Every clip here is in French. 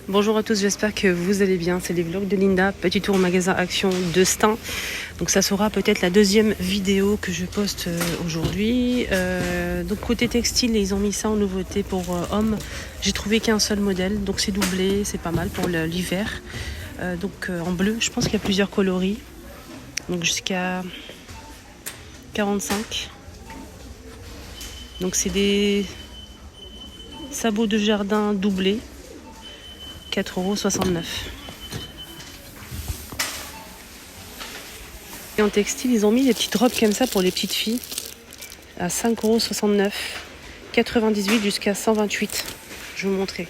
Bonjour à tous, j'espère que vous allez bien. C'est les vlogs de Linda, petit tour au magasin Action de Stein. Donc ça sera peut-être la deuxième vidéo que je poste aujourd'hui. Donc côté textile, ils ont mis ça en nouveauté pour hommes. J'ai trouvé qu'un seul modèle, donc c'est doublé, c'est pas mal pour l'hiver. En bleu, je pense qu'il y a plusieurs coloris. Donc jusqu'à 45. Donc c'est des sabots de jardin doublés. 4,69 €. Et en textile, ils ont mis des petites robes comme ça pour les petites filles à 5,69 €, 98 jusqu'à 128. Je vais vous montrer.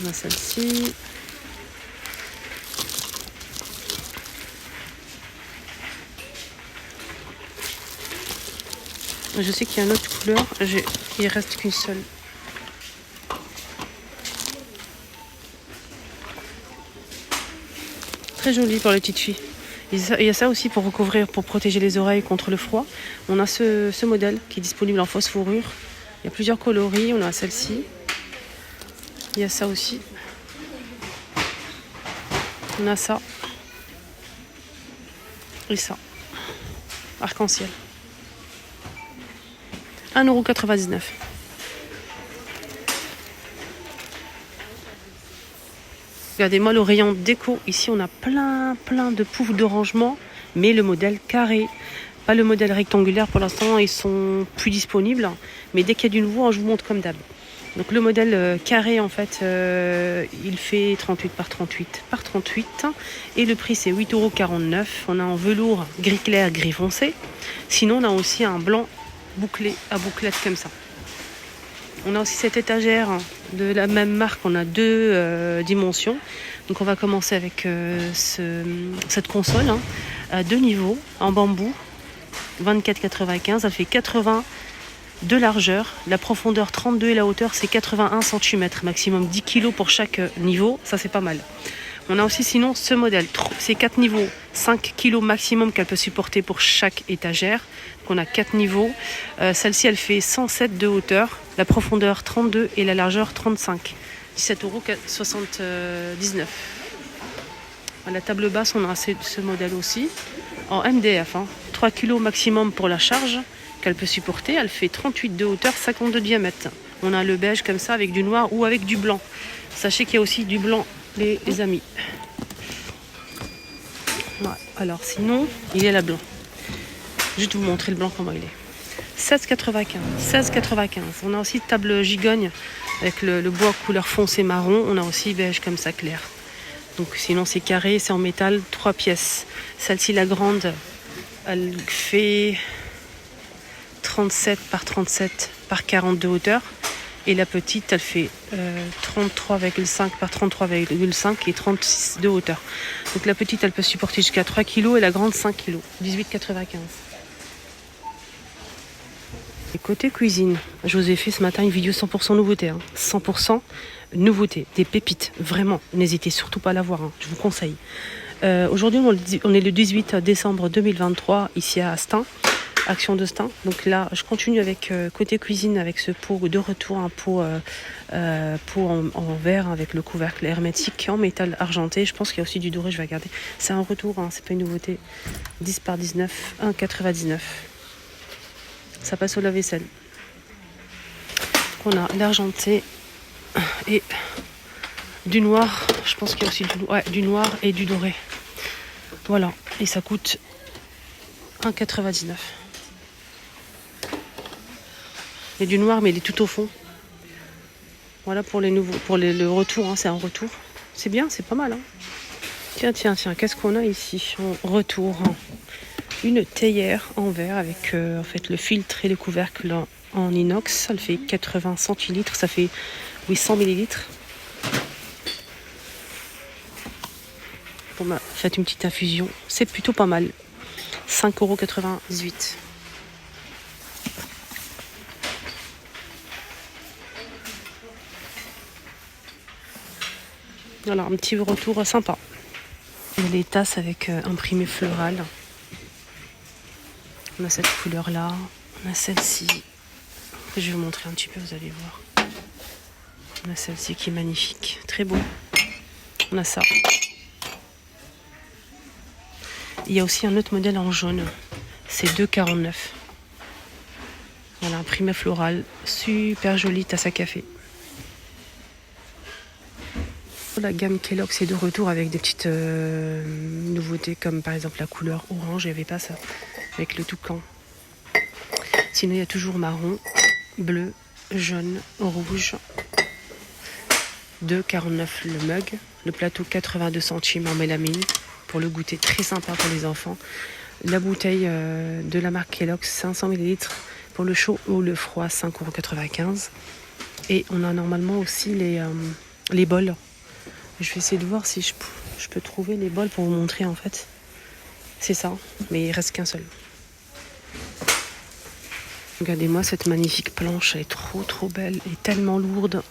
On a celle-ci. Je sais qu'il y a une autre couleur, il reste qu'une seule. Très jolie pour les petites filles. Il y a ça aussi pour recouvrir, pour protéger les oreilles contre le froid. On a ce modèle qui est disponible en fausse fourrure. Il y a plusieurs coloris, on a celle-ci. Il y a ça aussi. On a ça. Et ça. Arc-en-ciel. 1,99 €. Regardez-moi le rayon déco. Ici, on a plein de poufs de rangement, mais le modèle carré. Pas le modèle rectangulaire pour l'instant, ils sont plus disponibles. Mais dès qu'il y a du nouveau, je vous montre comme d'hab. Donc le modèle carré, en fait, il fait 38 par 38 par 38. Et le prix, c'est 8,49 €. On a en velours gris clair, gris foncé. Sinon, on a aussi un blanc bouclé à bouclettes comme ça. On a aussi cette étagère de la même marque, on a deux dimensions. Donc on va commencer avec cette console à deux niveaux en bambou, 24,95 €. Elle fait 80 de largeur, la profondeur 32 et la hauteur c'est 81 cm, maximum 10 kg pour chaque niveau, ça c'est pas mal. On a aussi sinon ce modèle, c'est 4 niveaux, 5 kg maximum qu'elle peut supporter pour chaque étagère. Donc on a 4 niveaux. Celle-ci elle fait 107 de hauteur, la profondeur 32 et la largeur 35. 17,79 €. À la table basse on a ce modèle aussi, en MDF. 3 kg maximum pour la charge qu'elle peut supporter. Elle fait 38 de hauteur, 50 de diamètre. On a le beige comme ça avec du noir ou avec du blanc. Sachez qu'il y a aussi du blanc les amis. Ouais. Alors sinon, il y a la blanc. Je vais vous montrer le blanc comment il est. 16,95 €. On a aussi table gigogne avec le bois couleur foncé marron. On a aussi beige comme ça clair. Donc sinon c'est carré, c'est en métal, 3 pièces. Celle-ci la grande, elle fait 37 par 37 par 40 de hauteur. Et la petite, elle fait 33,5 par 33,5 et 36 de hauteur. Donc la petite, elle peut supporter jusqu'à 3 kg et la grande 5 kg. 18,95 €. Et côté cuisine, je vous ai fait ce matin une vidéo 100% nouveauté. 100% nouveauté, des pépites. Vraiment, n'hésitez surtout pas à la voir, je vous conseille. Aujourd'hui, on est le 18 décembre 2023, ici à Stein. Action de Stein. Donc là, je continue avec côté cuisine avec ce pot de retour, un pot en verre avec le couvercle hermétique en métal argenté. Je pense qu'il y a aussi du doré, je vais regarder. C'est un retour, c'est pas une nouveauté. 10 par 19, 1,99 €. Ça passe au lave-vaisselle. On a l'argenté et du noir. Je pense qu'il y a aussi du noir et du doré. Voilà. Et ça coûte 1,99 €. Il y a du noir, mais il est tout au fond. Voilà pour les nouveaux, pour le retour. C'est un retour. C'est bien, c'est pas mal. Tiens, qu'est-ce qu'on a ici en retour? Une théière en verre avec en fait le filtre et le couvercle en inox. Ça le fait 80 centilitres, ça fait 100 millilitres. Bon, faites une petite infusion. C'est plutôt pas mal. 5,98 €. Voilà, un petit retour sympa. Il y a les tasses avec imprimé floral. On a cette couleur là, on a celle-ci, Je vais vous montrer un petit peu, vous allez voir. On a celle-ci qui est magnifique, très beau. On a ça. Il y a aussi un autre modèle en jaune. C'est 2,49. Voilà, imprimé floral. Super jolie tasse à café. La gamme Kellogg's est de retour avec des petites nouveautés comme par exemple la couleur orange. Il n'y avait pas ça avec le toucan. Sinon il y a toujours marron, bleu, jaune, rouge. 2,49 le mug. Le plateau 82 centimes en mélamine. Pour le goûter, très sympa pour les enfants. La bouteille de la marque Kellogg's, 500 ml pour le chaud ou le froid, 5,95 €. Et on a normalement aussi les bols. Je vais essayer de voir si je peux trouver les bols pour vous montrer en fait. C'est ça, mais il reste qu'un seul. Regardez-moi cette magnifique planche, elle est trop belle et tellement lourde.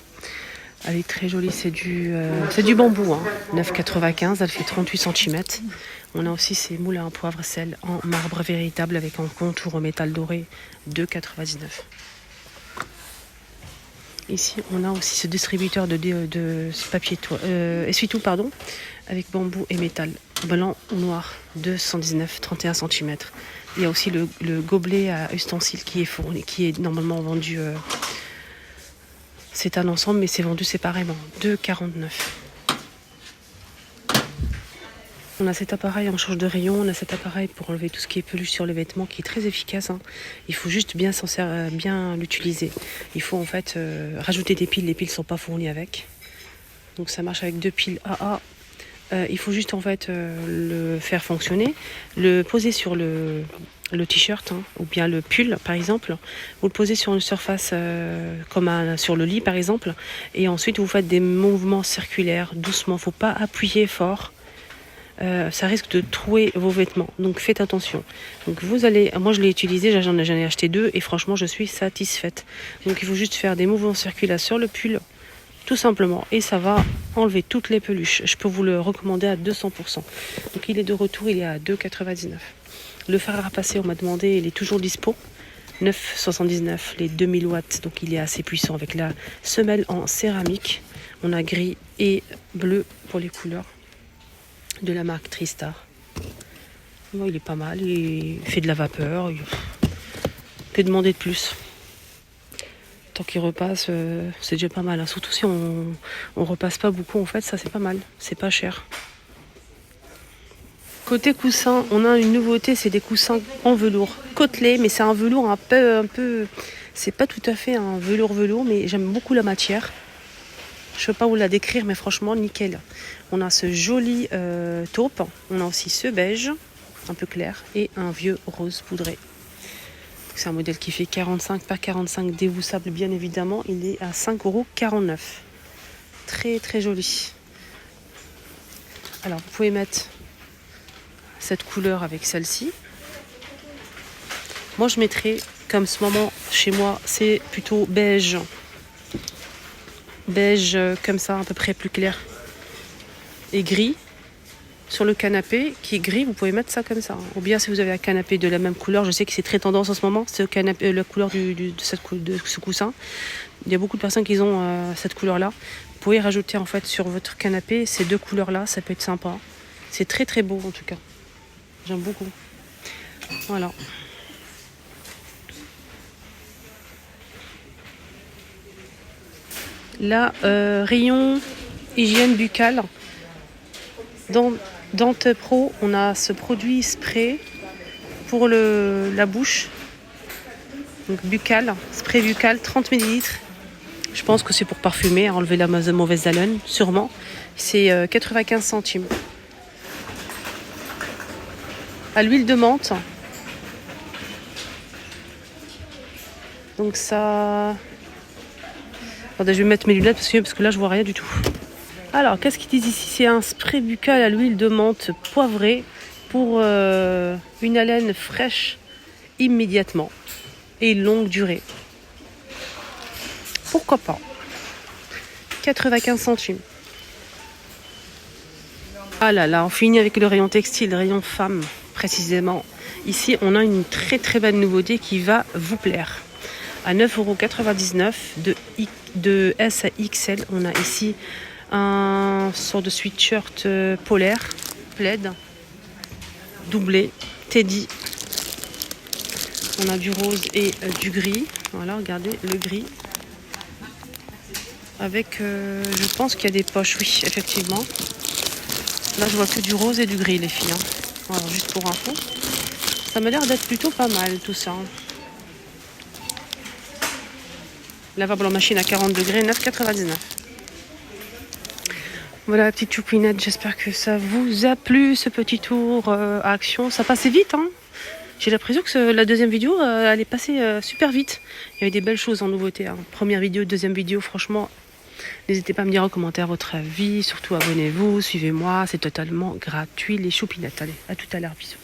Elle est très jolie, c'est du bambou, hein. 9,95, elle fait 38 cm. On a aussi ces moulins à poivre sel en marbre véritable avec un contour au métal doré, 2,99 €. Ici, on a aussi ce distributeur de papier essuie-tout, avec bambou et métal, blanc ou noir, 219, 31 cm. Il y a aussi le gobelet à ustensiles qui est fourni, qui est normalement vendu. C'est un ensemble, mais c'est vendu séparément, 2,49 €. On a cet appareil en change de rayon, on a cet appareil pour enlever tout ce qui est peluche sur les vêtements qui est très efficace, hein. Il faut juste bien l'utiliser. Il faut en fait rajouter des piles, les piles ne sont pas fournies avec. Donc ça marche avec 2 piles AA. Il faut juste en fait le faire fonctionner, le poser sur le t-shirt, hein, ou bien le pull par exemple. Vous le posez sur une surface comme sur le lit par exemple, et ensuite vous faites des mouvements circulaires doucement, faut pas appuyer fort. Ça risque de trouer vos vêtements, donc faites attention. Donc moi je l'ai utilisé, j'en ai acheté 2 et franchement je suis satisfaite. Donc il faut juste faire des mouvements circulaires sur le pull, tout simplement, et ça va enlever toutes les peluches. Je peux vous le recommander à 200%. Donc il est de retour, il est à 2,99 €. Le fer à repasser, on m'a demandé, il est toujours dispo. 9,79 les 2000 watts, donc il est assez puissant avec la semelle en céramique. On a gris et bleu pour les couleurs de la marque Tristar. Bon, il est pas mal, il fait de la vapeur. Que demander de plus? Tant qu'il repasse, c'est déjà pas mal, hein. Surtout si on repasse pas beaucoup, en fait, ça c'est pas mal, c'est pas cher. Côté coussin, on a une nouveauté, c'est des coussins en velours côtelé, mais c'est un velours un peu, c'est pas tout à fait un velours, mais j'aime beaucoup la matière. Je peux pas vous la décrire, mais franchement, nickel. On a ce joli taupe, on a aussi ce beige, un peu clair, et un vieux rose poudré. C'est un modèle qui fait 45 par 45 dévoussable, bien évidemment. Il est à 5,49 €. Très joli. Alors, vous pouvez mettre cette couleur avec celle-ci. Moi, je mettrais, comme ce moment chez moi, c'est plutôt beige. Beige comme ça, à peu près plus clair. Et gris. Sur le canapé qui est gris, vous pouvez mettre ça comme ça. Ou bien si vous avez un canapé de la même couleur, je sais que c'est très tendance en ce moment, la couleur de ce coussin. Il y a beaucoup de personnes qui ont cette couleur-là. Vous pouvez rajouter en fait sur votre canapé ces 2 couleurs-là, ça peut être sympa. C'est très beau en tout cas. J'aime beaucoup. Voilà. Là, rayon hygiène buccale. Dans Dante Pro, on a ce produit spray pour la bouche. Donc buccal, spray buccal, 30 ml. Je pense que c'est pour parfumer, enlever la mauvaise haleine, sûrement. C'est 95 centimes. À l'huile de menthe. Donc ça... Attendez, je vais mettre mes lunettes parce que là je vois rien du tout. Alors, qu'est-ce qu'ils disent ici? C'est un spray buccal à l'huile de menthe poivrée pour une haleine fraîche immédiatement et longue durée. Pourquoi pas? 95 centimes. Ah là, on finit avec le rayon textile, le rayon femme précisément. Ici, on a une très belle nouveauté qui va vous plaire. à 9,99 € de S à XL. On a ici un sort de sweatshirt polaire, plaid, doublé, teddy. On a du rose et du gris. Voilà, regardez le gris. Avec, je pense qu'il y a des poches, oui, effectivement. Là, je vois que du rose et du gris, les filles. Voilà, juste pour info. Ça m'a l'air d'être plutôt pas mal, tout ça. Lavable en machine à 40 degrés, 9,99 €. Voilà, petite choupinette, j'espère que ça vous a plu, ce petit tour à Action. Ça passait vite, hein. J'ai l'impression que la deuxième vidéo, elle est passée super vite. Il y avait des belles choses en nouveauté. Hein. Première vidéo, deuxième vidéo, franchement, n'hésitez pas à me dire en commentaire votre avis. Surtout, abonnez-vous, suivez-moi. C'est totalement gratuit, les choupinettes. Allez, à tout à l'heure, bisous.